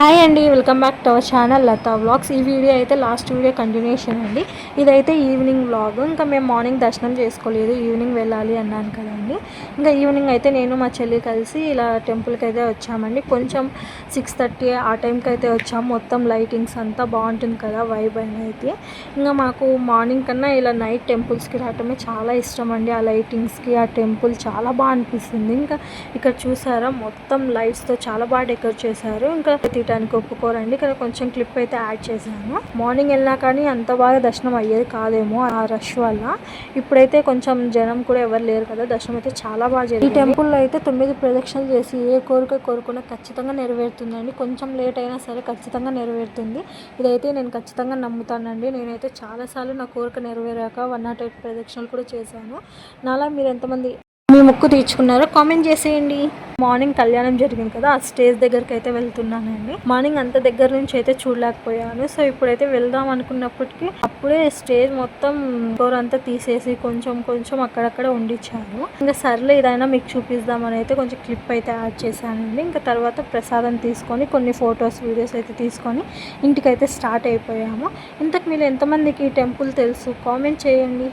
Hi అండి, welcome back to our channel Latha vlogs. ఈ video అయితే లాస్ట్ వీడియో కంటిన్యూషన్ అండి. ఇదైతే ఈవినింగ్ వ్లాగ్. ఇంకా మేము మార్నింగ్ దర్శనం చేసుకోలేదు, ఈవినింగ్ వెళ్ళాలి అన్నాను కదండి. ఇంకా ఈవినింగ్ అయితే నేను మా చెల్లి కలిసి ఇలా టెంపుల్కి అయితే వచ్చామండి. కొంచెం 6:30 ఆ టైంకి అయితే వచ్చాము. మొత్తం లైటింగ్స్ అంతా బాగుంటుంది కదా, వైబ్ అయితే. ఇంకా మాకు మార్నింగ్ కన్నా ఇలా నైట్ టెంపుల్స్కి రావటమే చాలా ఇష్టం అండి. ఆ లైటింగ్స్కి ఆ టెంపుల్ చాలా బాగా అనిపిస్తుంది. ఇంకా ఇక్కడ చూసారా, మొత్తం లైట్స్తో చాలా బాగా డెకరేట్ చేశారు. ఇంకా తీయటానికి ఒప్పుకోరండి. ఇక్కడ కొంచెం క్లిప్ అయితే యాడ్ చేశాను. మార్నింగ్ వెళ్ళినా కానీ అంత బాగా దర్శనం అయ్యేది కాదేమో ఆ రష్ వల్ల. ఇప్పుడైతే కొంచెం జనం కూడా ఎవరు లేరు కదా, దర్శనం అయితే చాలా బాగా జరిగింది. ఈ టెంపుల్లో అయితే 9 ప్రదక్షిణలు చేసి ఏ కోరిక కోరుకున్నా ఖచ్చితంగా నెరవేరుతుందండి. కొంచెం లేట్ అయినా సరే ఖచ్చితంగా నెరవేరుతుంది. ఇదైతే నేను ఖచ్చితంగా నమ్ముతానండి. నేనైతే చాలాసార్లు నా కోరిక నెరవేరాక 108 ప్రదక్షిణలు కూడా చేశాను. నాలా మీరు ఎంతమంది మీ మొక్కు తీర్చుకున్నారో కామెంట్ చేసేయండి. మార్నింగ్ కళ్యాణం జరిగింది కదా, ఆ స్టేజ్ దగ్గరికి అయితే వెళ్తున్నానండి. మార్నింగ్ అంత దగ్గర నుంచి అయితే చూడలేకపోయాను. సో ఇప్పుడైతే వెళ్దాం అనుకున్నప్పటికీ అప్పుడే స్టేజ్ మొత్తం డోర్ అంతా తీసేసి కొంచెం కొంచెం అక్కడక్కడ ఉండిచ్చారు. ఇంకా సర్లే ఇదైనా మీకు చూపిద్దామని అయితే కొంచెం క్లిప్ అయితే యాడ్ చేశానండి. ఇంకా తర్వాత ప్రసాదం తీసుకొని కొన్ని ఫొటోస్ వీడియోస్ అయితే తీసుకొని ఇంటికైతే స్టార్ట్ అయిపోయాము. ఇంతకు మీరు ఎంతమందికి ఈ టెంపుల్ తెలుసు కామెంట్ చేయండి.